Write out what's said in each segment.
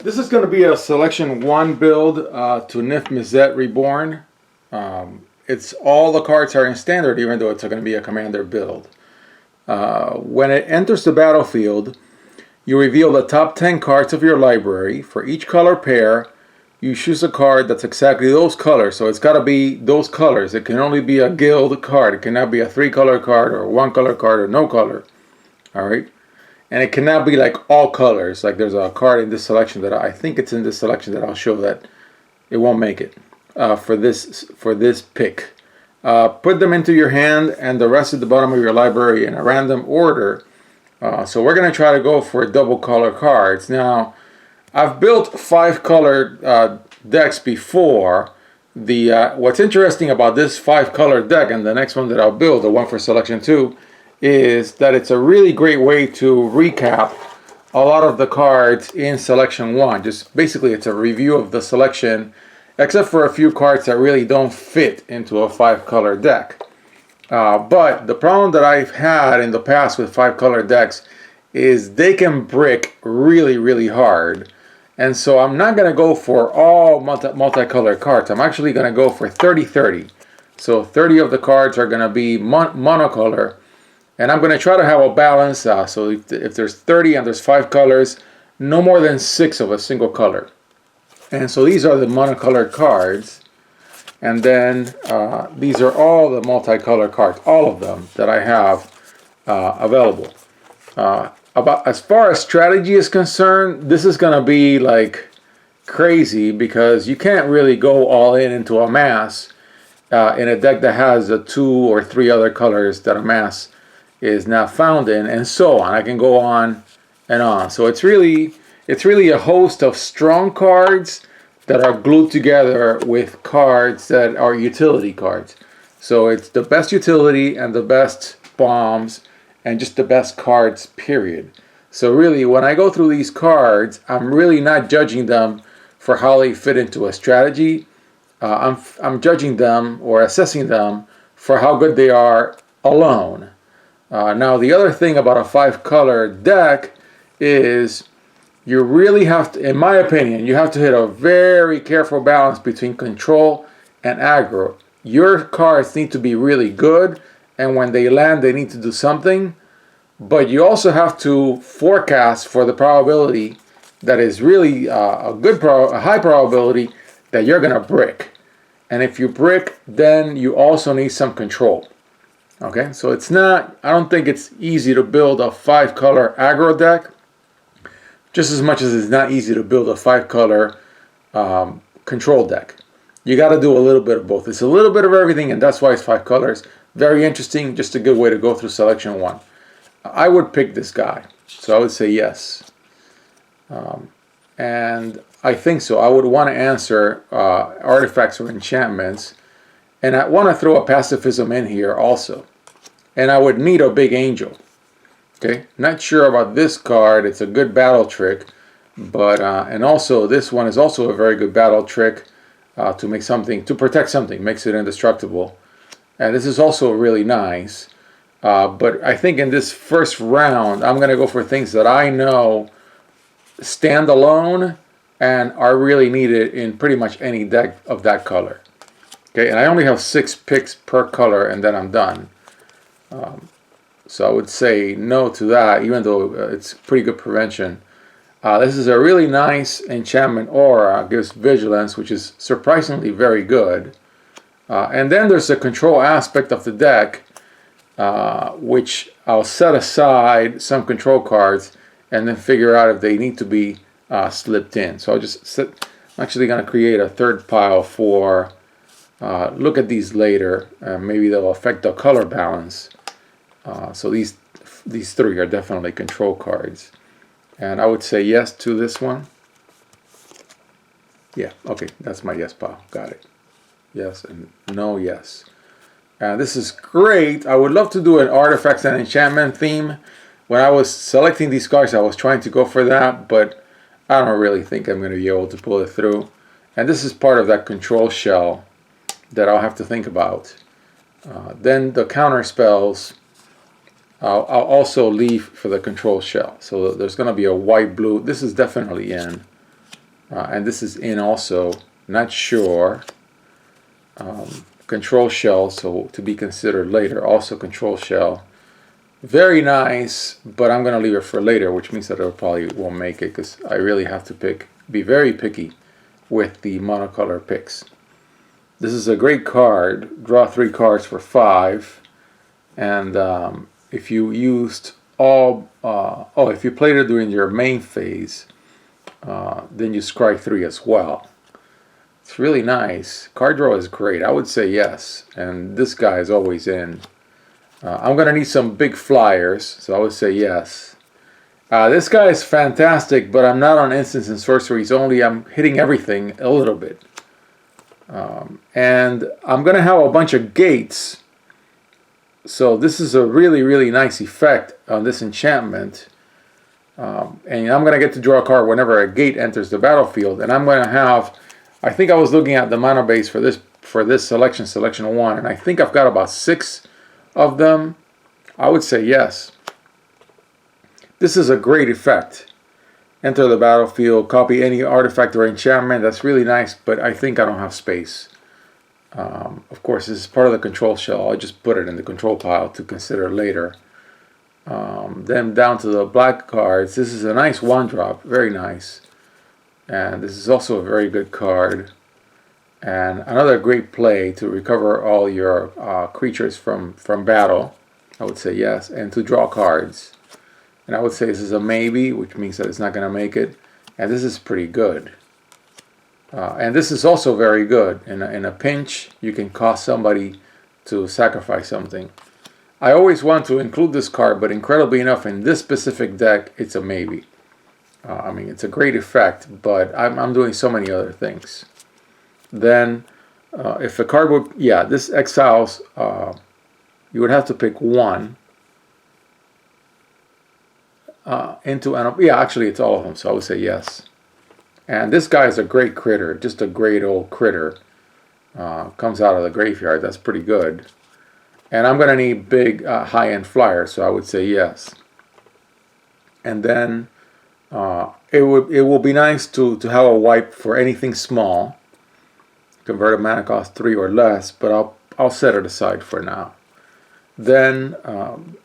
This is going to be a Selection 1 build to Niv Mizzet Reborn. It's all the cards are in standard, even though it's going to be a commander build. When it enters the battlefield, you reveal the top 10 cards of your library. For each color pair, you choose a card that's exactly those colors. So it's got to be those colors. It can only be a guild card. It cannot be a 3-color card or 1-color card or no color. Alright? And it cannot be like all colors. Like there's a card in this selection that I think it's in this selection that I'll show that it won't make it for this pick. Put them into your hand and the rest at the bottom of your library in a random order. So we're going to try to go for double color cards. Now, I've built 5-color decks before. What's interesting about this 5-color deck and the next one that I'll build, the one for Selection 2, is that it's a really great way to recap a lot of the cards in Selection 1. Just basically it's a review of the selection, except for a few cards that really don't fit into a 5-color deck. But the problem that I've had in the past with 5-color decks is they can brick really hard. And so I'm not going to go for all multicolored cards. I'm actually going to go for 30-30. So 30 of the cards are going to be monocolor. And I'm going to try to have a balance. So if there's 30 and there's 5 colors, no more than 6 of a single color. And so these are the monocolored cards. And then these are all the multicolor cards, all of them that I have available. As far as strategy is concerned, this is going to be like crazy because you can't really go all in into a mass in a deck that has the 2 or 3 other colors that a mass is now found in, and so on. I can go on and on. So it's really a host of strong cards that are glued together with cards that are utility cards. So it's the best utility and the best bombs and just the best cards, period. So really, when I go through these cards, I'm really not judging them for how they fit into a strategy. I'm judging them or assessing them for how good they are alone. Now, the other thing about a 5-color deck is you really have to, in my opinion, you have to hit a very careful balance between control and aggro. Your cards need to be really good, and when they land, they need to do something. But you also have to forecast for the probability that is really a high probability that you're going to brick. And if you brick, then you also need some control. Okay, so it's not, I don't think it's easy to build a 5-color aggro deck, just as much as it's not easy to build a 5-color control deck. You got to do a little bit of both. It's a little bit of everything, and that's why it's 5 colors. Very interesting, just a good way to go through Selection 1. I would pick this guy, so I would say yes. And I think so. I would want to answer artifacts or enchantments. And I want to throw a pacifism in here also. And I would need a big angel. Okay, not sure about this card. It's a good battle trick. But, and also this one is also a very good battle trick to make something, to protect something, makes it indestructible. And this is also really nice. But I think in this first round, I'm going to go for things that I know stand alone and are really needed in pretty much any deck of that color. Okay, and I only have 6 picks per color, and then I'm done. So I would say no to that, even though it's pretty good prevention. This is a really nice enchantment aura, gives vigilance, which is surprisingly very good. And then there's the control aspect of the deck, which I'll set aside some control cards and then figure out if they need to be slipped in. So I'll just I'm actually going to create a third pile for look at these later. Maybe they'll affect the color balance. So these 3 are definitely control cards. And I would say yes to this one. Yeah, okay, that's my yes pile. Got it. Yes and no, yes. This is great. I would love to do an artifacts and enchantment theme. When I was selecting these cards, I was trying to go for that, but I don't really think I'm going to be able to pull it through. And this is part of that control shell that I'll have to think about. Then the counter spells, I'll also leave for the control shell. So there's going to be a white-blue. This is definitely in. And this is in also, not sure. Control shell, so to be considered later, also control shell. Very nice, but I'm going to leave it for later, which means that I probably won't make it because I really have to be very picky with the monocolor picks. This is a great card. Draw 3 cards for 5. And if you used all, if you played it during your main phase, then you scry 3 as well. It's really nice. Card draw is great. I would say yes. And this guy is always in. I'm going to need some big flyers, so I would say yes. This guy is fantastic, but I'm not on instants and sorceries only. I'm hitting everything a little bit. And I'm going to have a bunch of gates. So this is a really, really nice effect on this enchantment. And I'm going to get to draw a card whenever a gate enters the battlefield. And I'm going to have, I think I was looking at the mana base for this selection 1, and I think I've got about 6 of them. I would say yes. This is a great effect. Enter the battlefield, copy any artifact or enchantment. That's really nice, but I think I don't have space. Of course, this is part of the control shell. I'll just put it in the control pile to consider later. Then down to the black cards. This is a nice 1-drop, very nice. And this is also a very good card. And another great play to recover all your creatures from battle. I would say yes. And to draw cards. And I would say this is a maybe, which means that it's not going to make it. And this is pretty good. And this is also very good. In a pinch, you can cost somebody to sacrifice something. I always want to include this card, but incredibly enough, in this specific deck, it's a maybe. I mean, it's a great effect, but I'm doing so many other things. Then, if a card would, this exiles, you would have to pick 1 into, actually it's all of them, so I would say yes. And this guy is a great critter, just a great old critter. Comes out of the graveyard, that's pretty good. And I'm going to need big high-end flyers, so I would say yes. And then it will be nice to have a wipe for anything small. Convert a mana cost 3 or less, but I'll set it aside for now. Then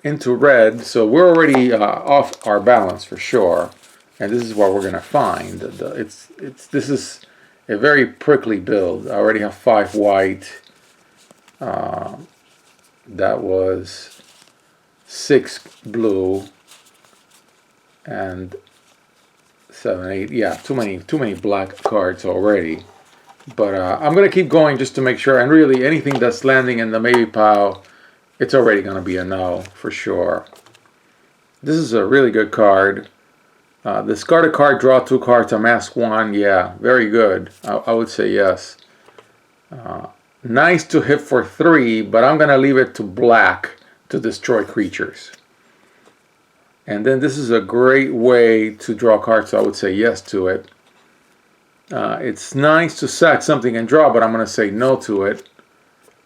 into red, so we're already off our balance for sure. And this is what we're going to find. This is a very prickly build. I already have 5 white. That was 6 blue and 7, 8. Yeah, too many black cards already. But I'm going to keep going just to make sure. And really, anything that's landing in the maybe pile, it's already going to be a no for sure. This is a really good card. Discard a card, draw 2 cards, amass 1. Yeah, very good. I would say yes. Nice to hit for 3, but I'm going to leave it to black to destroy creatures. And then this is a great way to draw cards, so I would say yes to it. It's nice to sack something and draw, but I'm going to say no to it.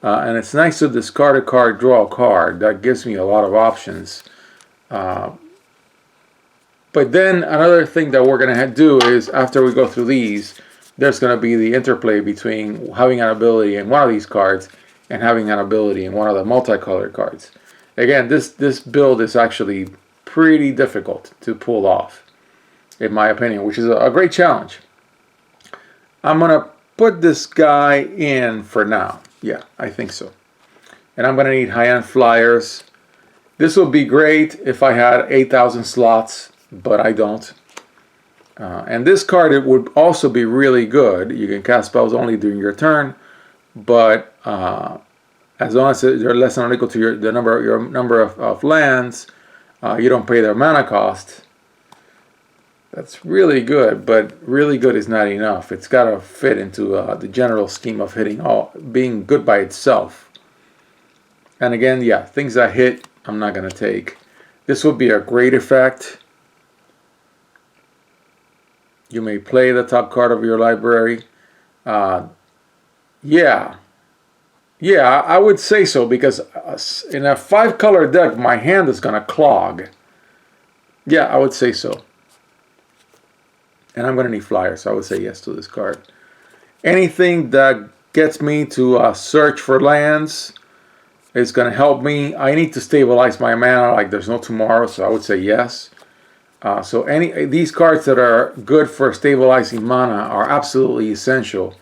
And it's nice to discard a card, draw a card. That gives me a lot of options. But then another thing that we're going to do is, after we go through these, there's going to be the interplay between having an ability in one of these cards and having an ability in one of the multicolored cards. Again, this build is actually pretty difficult to pull off, in my opinion, which is a great challenge. I'm going to put this guy in for now. Yeah, I think so. And I'm going to need high-end flyers. This would be great if I had 8,000 slots, but I don't. And this card, it would also be really good. You can cast spells only during your turn, but as long as they're less than or equal to your number of lands, you don't pay their mana cost. That's really good, but really good is not enough. It's got to fit into the general scheme of being good by itself. And again, yeah, things that hit, I'm not going to take. This would be a great effect. You may play the top card of your library. Yeah, I would say so, because in a 5-color deck, my hand is going to clog. Yeah, I would say so. And I'm going to need flyers, so I would say yes to this card. Anything that gets me to search for lands is going to help me. I need to stabilize my mana like there's no tomorrow, so I would say yes. So these cards that are good for stabilizing mana are absolutely essential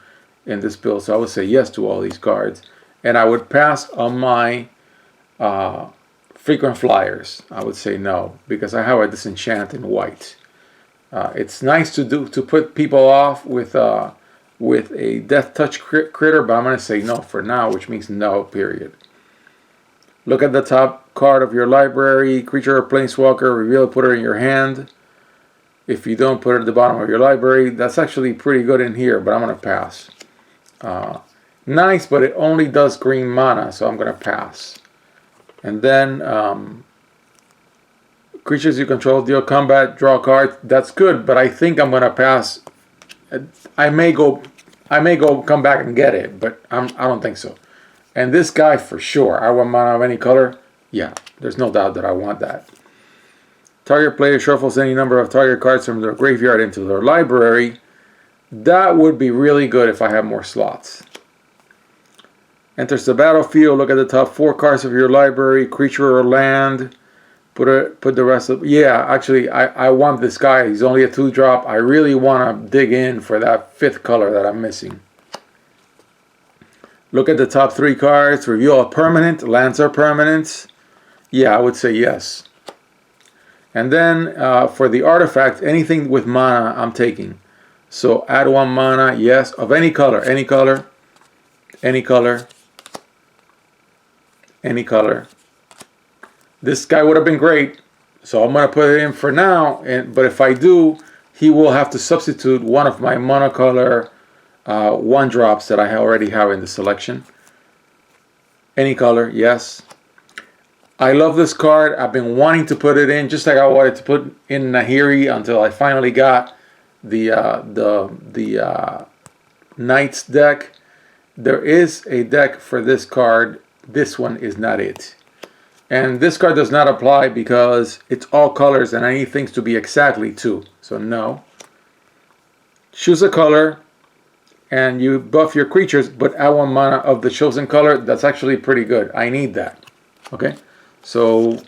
in this build. So I would say yes to all these cards. And I would pass on my frequent flyers. I would say no, because I have a disenchant in white. It's nice to put people off with a death touch critter, but I'm going to say no for now, which means no, period. Look at the top card of your library, creature or planeswalker, reveal it, put it in your hand. If you don't, put it at the bottom of your library. That's actually pretty good in here, but I'm going to pass. Nice, but it only does green mana, so I'm going to pass. And then creatures you control deal combat, draw a card. That's good, but I think I'm going to pass. I may go come back and get it, but I don't think so. And this guy for sure. I want mana of any color. Yeah, there's no doubt that I want that. Target player shuffles any number of target cards from their graveyard into their library. That would be really good if I have more slots. Enters the battlefield. Look at the top 4 cards of your library. Creature or land. Put the rest of... Yeah, actually, I want this guy. He's only a 2-drop. I really want to dig in for that 5th color that I'm missing. Look at the top 3 cards. Reveal a permanent. Lands are permanents. Yeah, I would say yes. And then for the artifact, anything with mana, I'm taking. So add 1 mana, yes, of any color, any color, any color, any color. This guy would have been great, so I'm going to put it in for now. But if I do, he will have to substitute one of my monocolor 1-drops that I already have in the selection. Any color, yes. I love this card. I've been wanting to put it in, just like I wanted to put in Nahiri until I finally got the Knights deck. There is a deck for this card. This one is not it. And this card does not apply because it's all colors and I need things to be exactly 2. So no. Choose a color and you buff your creatures, but add 1 mana of the chosen color. That's actually pretty good. I need that. Okay. So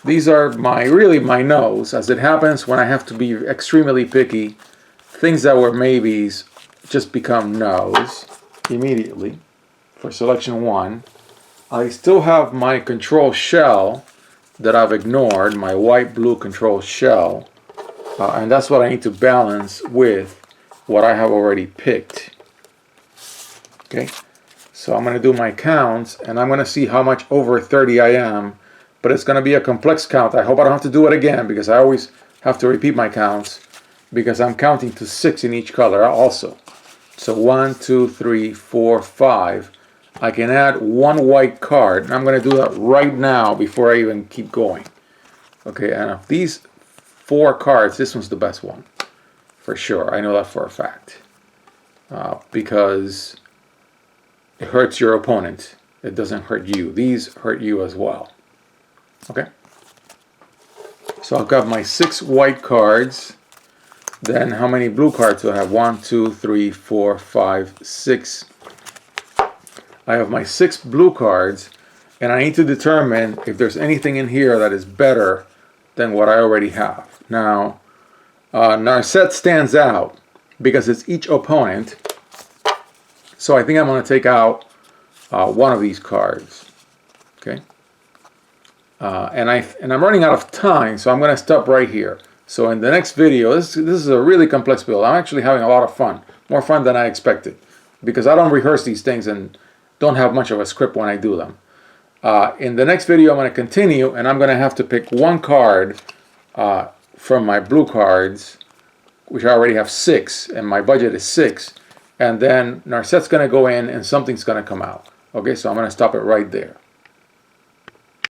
these are really my no's. As it happens, when I have to be extremely picky, things that were maybes just become no's immediately for selection 1. I still have my control shell that I've ignored, my white-blue control shell, and that's what I need to balance with what I have already picked. Okay, so I'm going to do my counts, and I'm going to see how much over 30 I am, but it's going to be a complex count. I hope I don't have to do it again, because I always have to repeat my counts, because I'm counting to 6 in each color also. So 1, 2, 3, 4, 5. I can add 1 white card, and I'm going to do that right now before I even keep going. Okay, and of these 4 cards, this one's the best one, for sure. I know that for a fact, because it hurts your opponent. It doesn't hurt you. These hurt you as well. Okay, so I've got my 6 white cards. Then how many blue cards do I have? 1, 2, 3, 4, 5, 6. I have my 6 blue cards, and I need to determine if there's anything in here that is better than what I already have. Now, Narset stands out because it's each opponent, so I think I'm going to take out one of these cards. Okay, and I'm running out of time, so I'm going to stop right here. So in the next video, this is a really complex build. I'm actually having a lot of fun, more fun than I expected, because I don't rehearse these things and don't have much of a script when I do them. In the next video, I'm going to continue, and I'm going to have to pick 1 card from my blue cards, which I already have 6, and my budget is 6. And then Narset's going to go in, and something's going to come out. Okay, so I'm going to stop it right there.